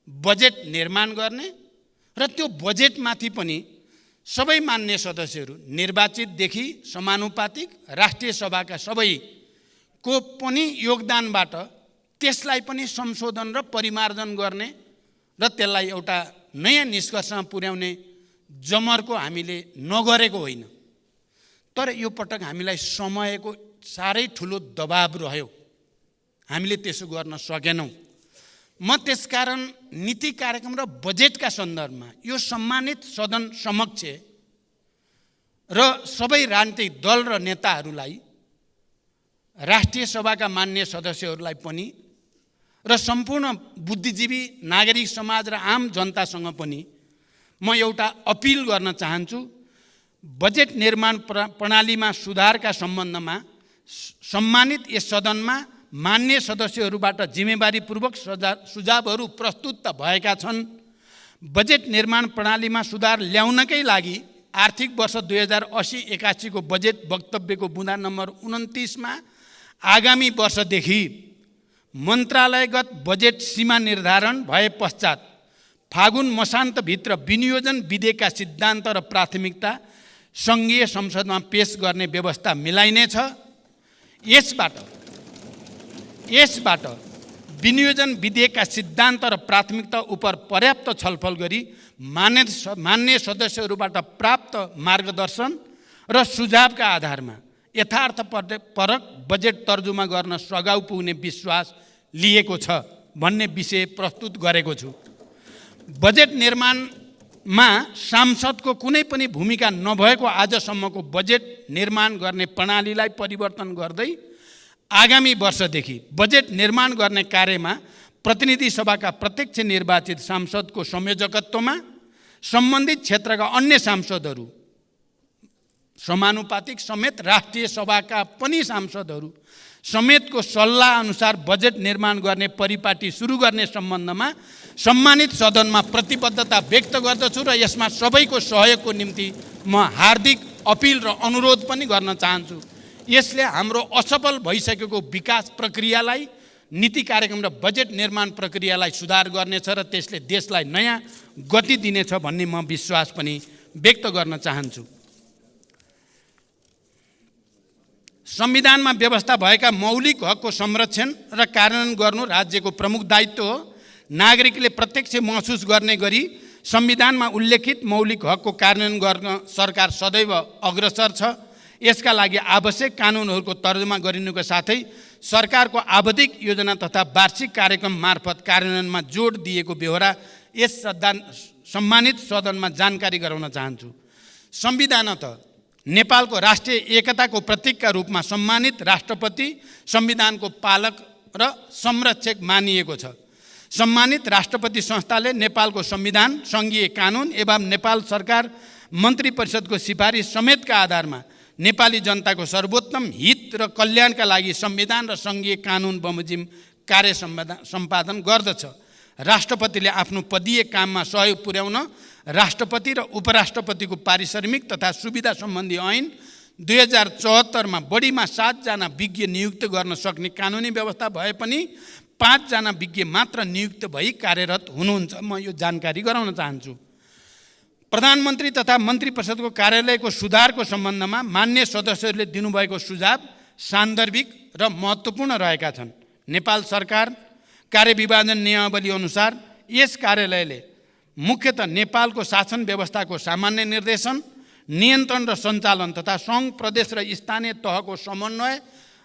बजेट निर्माण गर्ने र त्यो बजेटमाथि पनि सबै मान्य सदस्यहरू निर्वाचितदेखि समानुपातिक राष्ट्रिय सभाका सबैको पनि योगदानबाट त्यसलाई पनि संशोधन र परिमार्जन गर्ने र त्यसलाई एउटा नयाँ निष्कर्षमा पुर्याउने जमर्को हामीले नगरेको होइन। तर यो पटक हामीलाई समयको साह्रै ठुलो दबाब रह्यो, हामीले त्यसो गर्न सकेनौँ। म त्यसकारण नीति कार्यक्रम र बजेटका सन्दर्भमा यो सम्मानित सदन समक्ष र सबै राजनीतिक दल र नेताहरूलाई, राष्ट्रिय सभाका मान्य सदस्यहरूलाई पनि र सम्पूर्ण बुद्धिजीवी नागरिक समाज र आम जनतासँग पनि म एउटा अपिल गर्न चाहन्छु। बजेट निर्माण प्रणालीमा सुधारका सम्बन्धमा सम्मानित यस सदनमा मान्य सदस्यहरूबाट जिम्मेवारीपूर्वक सुझावहरू प्रस्तुत त भएका छन्। बजेट निर्माण प्रणालीमा सुधार ल्याउनकै लागि आर्थिक वर्ष 2080-81 को बजेट वक्तव्यको बुँदा नम्बर 29 मा आगामी वर्षदेखि मन्त्रालयगत बजेट सीमा निर्धारण भए पश्चात फागुन मसान्तभित्र विनियोजन विधेयकका सिद्धान्त र प्राथमिकता सङ्घीय संसदमा पेश गर्ने व्यवस्था मिलाइनेछ। यसबाट विनियोजन विधेयकका सिद्धान्त र प्राथमिकता उप पर्याप्त छलफल गरी मान्य सदस्यहरूबाट प्राप्त मार्गदर्शन र सुझावका आधारमा यथार्थपरक बजेट तर्जुमा गर्न सघाउ पुग्ने विश्वास लिएको छ भन्ने विषय प्रस्तुत गरेको छु। बजेट निर्माणमा सांसदको कुनै पनि भूमिका नभएको आजसम्मको बजेट निर्माण गर्ने प्रणालीलाई परिवर्तन गर्दै आगामी वर्षदेखि बजेट निर्माण गर्ने कार्यमा प्रतिनिधि सभाका प्रत्यक्ष निर्वाचित सांसदको संयोजकत्वमा सम्बन्धित क्षेत्रका अन्य सांसदहरू समानुपातिक समेत राष्ट्रिय सभाका पनि सांसदहरू समेतको सल्लाह अनुसार बजेट निर्माण गर्ने परिपाटी सुरु गर्ने सम्बन्धमा सम्मानित सदनमा प्रतिबद्धता व्यक्त गर्दछु र यसमा सबैको सहयोगको निम्ति म हार्दिक अपिल र अनुरोध पनि गर्न चाहन्छु। यसले हाम्रो असफल भइसकेको विकास प्रक्रियालाई, नीति कार्यक्रम र बजेट निर्माण प्रक्रियालाई सुधार गर्नेछ र त्यसले देशलाई नयाँ गति दिनेछ भन्ने म विश्वास पनि व्यक्त गर्न चाहन्छु। संविधानमा व्यवस्था भएका मौलिक हकको संरक्षण र कार्यान्वयन गर्नु राज्यको प्रमुख दायित्व हो। नागरिकले प्रत्यक्ष महसुस गर्ने गरी संविधानमा उल्लेखित मौलिक हकको कार्यान्वयन गर्न सरकार सदैव अग्रसर छ। यसका लागि आवश्यक कानुनहरूको तर्जुमा गरिनुको साथै सरकारको आवधिक योजना तथा वार्षिक कार्यक्रम मार्फत कार्यान्वयनमा जोड दिएको बेहोरा यस सम्मानित सदनमा जानकारी गराउन चाहन्छु। संविधानतः नेपालको राष्ट्रिय एकताको प्रतीकका रूपमा सम्मानित राष्ट्रपति संविधानको पालक र संरक्षक मानिएको छ। सम्मानित राष्ट्रपति संस्थाले नेपालको संविधान, सङ्घीय कानुन एवं नेपाल सरकार मन्त्री परिषदको सिफारिस समेतका आधारमा नेपाली जनताको सर्वोत्तम हित र कल्याणका लागि संविधान र सङ्घीय कानुन बमोजिम कार्य सम्पादन गर्दछ। राष्ट्रपतिले आफ्नो पदीय काममा सहयोग पुर्याउन राष्ट्रपति र उपराष्ट्रपतिको पारिश्रमिक तथा सुविधा सम्बन्धी ऐन 2074 मा बढीमा 7 जना विज्ञ नियुक्त गर्न सक्ने कानुनी व्यवस्था भए पनि 5 जना विज्ञ मात्र नियुक्त भई कार्यरत हुनुहुन्छ। म यो जानकारी गराउन चाहन्छु। प्रधानमन्त्री तथा मन्त्री परिषदको कार्यालयको सुधारको सम्बन्धमा मान्य सदस्यहरूले दिनुभएको सुझाव सान्दर्भिक र महत्त्वपूर्ण रहेका छन्। नेपाल सरकार कार्यविभाजन नियमावली अनुसार यस कार्यालयले मुख्यतः नेपालको शासन व्यवस्थाको सामान्य निर्देशन, नियन्त्रण र सञ्चालन तथा सङ्घ, प्रदेश र स्थानीय तहको समन्वय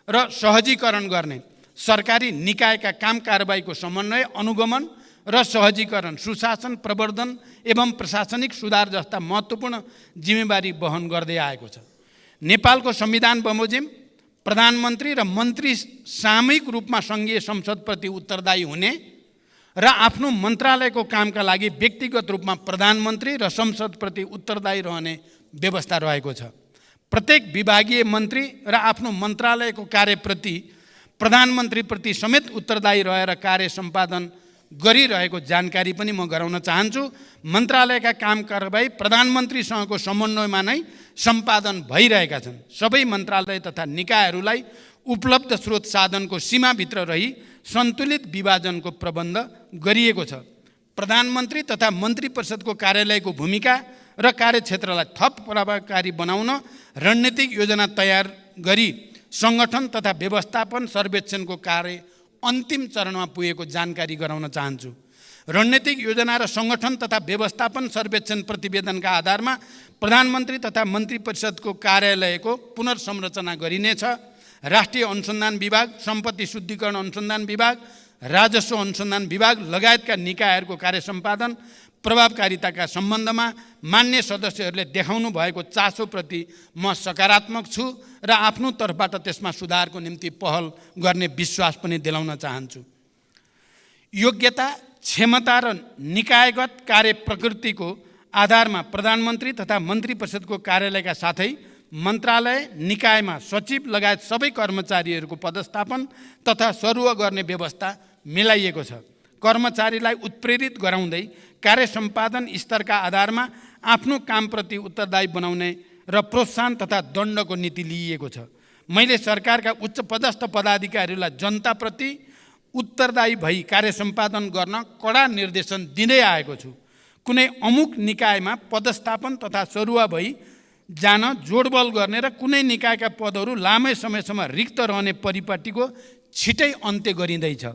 र सहजीकरण गर्ने, सरकारी निकायका काम कारबाहीको समन्वय, अनुगमन र सहजीकरण, सुशासन प्रवर्धन एवं प्रशासनिक सुधार जस्ता महत्त्वपूर्ण जिम्मेवारी वहन गर्दै आएको छ। नेपालको संविधान बमोजिम प्रधानमन्त्री र मन्त्री सामूहिक रूपमा सङ्घीय संसदप्रति उत्तरदायी हुने र आफ्नो मन्त्रालयको कामका लागि व्यक्तिगत रूपमा प्रधानमन्त्री र संसदप्रति उत्तरदायी रहने व्यवस्था रहेको छ। प्रत्येक विभागीय मन्त्री र आफ्नो मन्त्रालयको कार्यप्रति प्रधानमन्त्रीप्रति समेत उत्तरदायी रहेर कार्य सम्पादन गरिरहेको जानकारी पनि म गराउन चाहन्छु। मन्त्रालयका काम कारबाही प्रधानमन्त्रीसँगको समन्वयमा नै सम्पादन भइरहेका छन्। सबै मन्त्रालय तथा निकायहरूलाई उपलब्ध स्रोत साधनको सीमाभित्र रही सन्तुलित विभाजनको प्रबन्ध गरिएको छ। प्रधानमन्त्री तथा मन्त्री परिषदको कार्यालयको भूमिका र कार्यक्षेत्रलाई थप प्रभावकारी बनाउन रणनीतिक योजना तयार गरी सङ्गठन तथा व्यवस्थापन सर्वेक्षणको कार्य अन्तिम चरणमा पुगेको जानकारी गराउन चाहन्छु। रणनीतिक योजना र सङ्गठन तथा व्यवस्थापन सर्वेक्षण प्रतिवेदनका आधारमा प्रधानमन्त्री तथा मन्त्री परिषदको कार्यालयको पुनर्संरचना गरिनेछ। राष्ट्रिय अनुसन्धान विभाग, सम्पत्ति शुद्धिकरण अनुसन्धान विभाग, राजस्व अनुसन्धान विभाग लगायतका निकायहरूको कार्य सम्पादन प्रभावकारिताका सम्बन्धमा मान्य सदस्यहरूले देखाउनु भएको चासोप्रति म सकारात्मक छु र आफ्नो तर्फबाट त्यसमा सुधारको निम्ति पहल गर्ने विश्वास पनि दिलाउन चाहन्छु। योग्यता, क्षमता र निकायगत कार्य प्रकृतिको आधारमा प्रधानमन्त्री तथा मन्त्री परिषदको कार्यालयका साथै मन्त्रालय निकायमा सचिव लगायत सबै कर्मचारीहरूको पदस्थापन तथा सरुवा गर्ने व्यवस्था मिलाइएको छ। कर्मचारीलाई उत्प्रेरित गराउँदै कार्य सम्पादन स्तरका आधारमा आफ्नो कामप्रति उत्तरदायी बनाउने र प्रोत्साहन तथा दण्डको नीति लिइएको छ। मैले सरकारका उच्च पदस्थ पदाधिकारीहरूलाई जनताप्रति उत्तरदायी भई कार्य सम्पादन गर्न कडा निर्देशन दिँदै आएको छु। कुनै अमुक निकायमा पदस्थापन तथा सरुवा भई जान जोडबल गर्ने र कुनै निकायका पदहरू लामै समयसम्म रिक्त रहने परिपाटीको छिटै अन्त्य गरिँदैछ।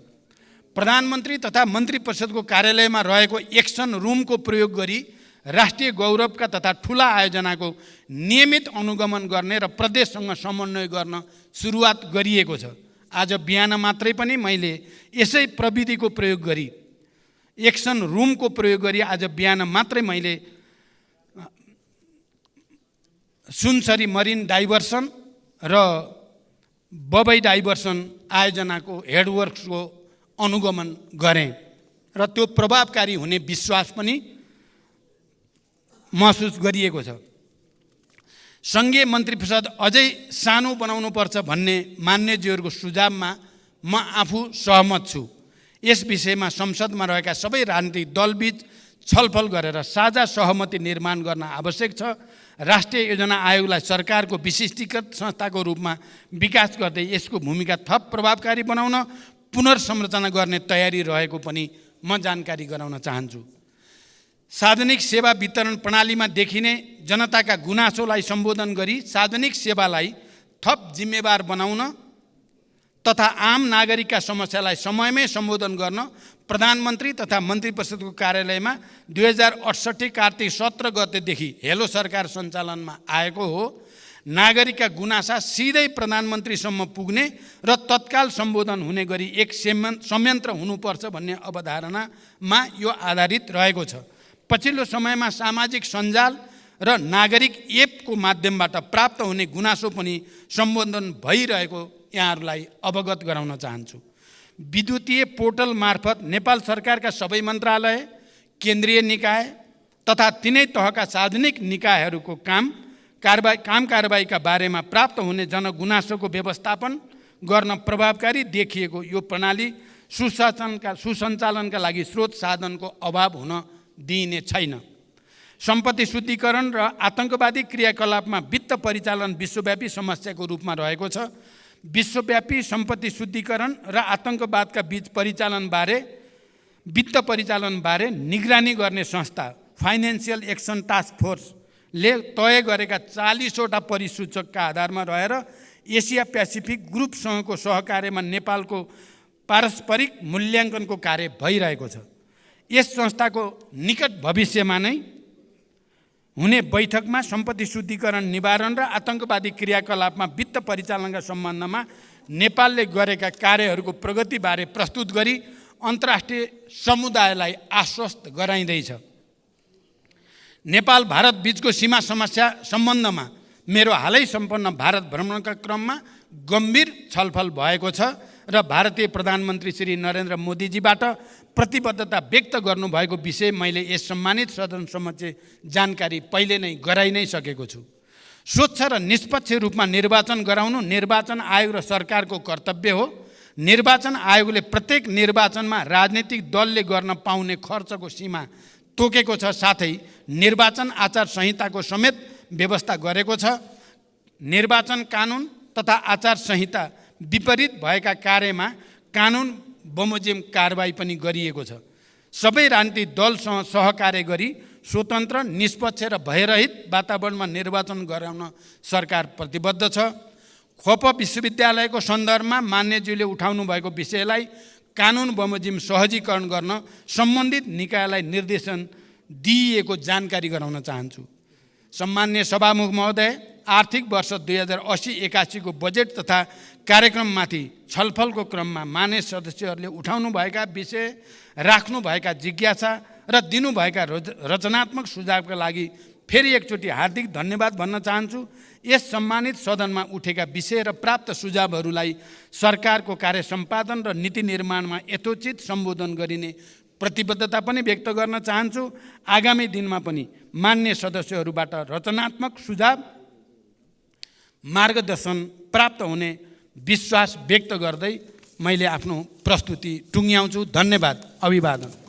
प्रधानमन्त्री तथा मन्त्री परिषदको कार्यालयमा रहेको एक्सन रुमको प्रयोग गरी राष्ट्रिय गौरवका तथा ठुला आयोजनाको नियमित अनुगमन गर्ने र प्रदेशसँग समन्वय गर्न सुरुवात गरिएको छ। आज बिहान मात्रै पनि मैले यसै प्रविधिको प्रयोग गरी एक्सन रुमको प्रयोग गरी आज बिहान मात्रै मैले सुनसरी मरिन डाइभर्सन र बबई डाइभर्सन आयोजनाको हेडवर्क्सको अनुगमन गरेँ र त्यो प्रभावकारी हुने विश्वास पनि महसुस गरिएको छ। सङ्घीय मन्त्री परिषद अझै सानो बनाउनुपर्छ भन्ने मान्यज्यूहरूको सुझावमा म आफू सहमत छु। यस विषयमा संसदमा रहेका सबै राजनीतिक दलबीच छलफल गरेर साझा सहमति निर्माण गर्न आवश्यक छ। राष्ट्रिय योजना आयोगलाई सरकारको विशिष्टीकृत संस्थाको रूपमा विकास गर्दै यसको भूमिका थप प्रभावकारी बनाउन पुनर्संरचना गर्ने तयारी रहेको पनि म जानकारी गराउन चाहन्छु। सार्वजनिक सेवा वितरण प्रणालीमा देखिने जनताका गुनासोलाई सम्बोधन गरी सार्वजनिक सेवालाई थप जिम्मेवार बनाउन तथा आम नागरिकका समस्यालाई समयमै सम्बोधन गर्न प्रधानमन्त्री तथा मन्त्री परिषदको कार्यालयमा 2068 कार्तिक 17 गतेदेखि हेलो सरकार सञ्चालनमा आएको हो। नागरिकका गुनासा सिधै प्रधानमन्त्रीसम्म पुग्ने र तत्काल सम्बोधन हुने गरी एक संयन्त्र हुनुपर्छ भन्ने अवधारणामा यो आधारित रहेको छ। पछिल्लो समयमा सामाजिक सञ्जाल र नागरिक एपको माध्यमबाट प्राप्त हुने गुनासो पनि सम्बोधन भइरहेको यहाँहरूलाई अवगत गराउन चाहन्छु। विद्युतीय पोर्टल मार्फत नेपाल सरकारका सबै मन्त्रालय, केन्द्रीय निकाय तथा तिनै तहका सार्वजनिक निकायहरूको कारबाहीका बारेमा प्राप्त हुने जनगुनासोको व्यवस्थापन गर्न प्रभावकारी देखिएको यो प्रणाली सुसञ्चालनका लागि स्रोत साधनको अभाव हुन दिइने छैन। सम्पत्ति शुद्धिकरण र आतंकवादी क्रियाकलापमा वित्त परिचालन विश्वव्यापी समस्याको रूपमा रहेको छ। विश्वव्यापी सम्पत्ति शुद्धिकरण र आतंकवादका बीच वित्त परिचालनबारे निगरानी गर्ने संस्था फाइनेन्सियल एक्सन टास्क फोर्सले तय गरेका 40वटा परिसूचकका आधारमा रहेर एसिया पेसिफिक ग्रुपसँगको सहकार्यमा नेपालको पारस्परिक मूल्याङ्कनको कार्य भइरहेको छ। यस संस्थाको निकट भविष्यमा नै हुने बैठकमा सम्पत्ति शुद्धिकरण निवारण र आतंकवादी क्रियाकलापमा वित्त परिचालनका सम्बन्धमा नेपालले गरेका कार्यहरूको प्रगतिबारे प्रस्तुत गरी अन्तर्राष्ट्रिय समुदायलाई आश्वस्त गराइँदैछ। नेपाल भारत बीचको सीमा समस्या सम्बन्धमा मेरो हालै सम्पन्न भारत भ्रमणका क्रममा गम्भीर छलफल भएको छ र भारतीय प्रधानमन्त्री श्री नरेन्द्र मोदीजीबाट प्रतिबद्धता व्यक्त गर्नुभएको विषय मैले यस सम्मानित सदन समक्ष जानकारी पहिले नै गराइ नै सकेको छु। स्वच्छ र निष्पक्ष रूपमा निर्वाचन गराउनु निर्वाचन आयोग र सरकारको कर्तव्य हो। निर्वाचन आयोगले प्रत्येक निर्वाचनमा राजनीतिक दलले गर्न पाउने खर्चको सीमा तोकेको छ, साथै निर्वाचन आचार संहिताको समेत व्यवस्था गरेको छ। निर्वाचन कानुन तथा आचार संहिता विपरीत भएका कार्यमा कानुन बमोजिम कारबाही पनि गरिएको छ। सबै राजनीतिक दलसँग सहकार्य गरी स्वतन्त्र, निष्पक्ष र भयरहित वातावरणमा निर्वाचन गराउन सरकार प्रतिबद्ध छ। खोप विश्वविद्यालयको सन्दर्भमा मान्यज्यूले उठाउनु भएको विषयलाई कानुन बमोजिम सहजीकरण गर्न सम्बन्धित निकायलाई निर्देशन दिइएको जानकारी गराउन चाहन्छु। सम्मान्य सभामुख महोदय, आर्थिक वर्ष 2080-81 को बजेट तथा कार्यक्रममाथि छलफलको क्रममा मान्य सदस्यहरूले उठाउनुभएका विषय, राख्नुभएका जिज्ञासा र दिनुभएका रचनात्मक सुझावका लागि फेरि एकचोटि हार्दिक धन्यवाद भन्न चाहन्छु। यस सम्मानित सदनमा उठेका विषय र प्राप्त सुझावहरूलाई सरकारको कार्य सम्पादन र नीति निर्माणमा यथोचित सम्बोधन गरिने प्रतिबद्धता पनि व्यक्त गर्न चाहन्छु। आगामी दिनमा पनि मान्य सदस्यहरूबाट रचनात्मक सुझाव मार्गदर्शन प्राप्त हुने विश्वास व्यक्त गर्दै मैले आफ्नो प्रस्तुति टुङ्ग्याउँछु। धन्यवाद। अभिवादन।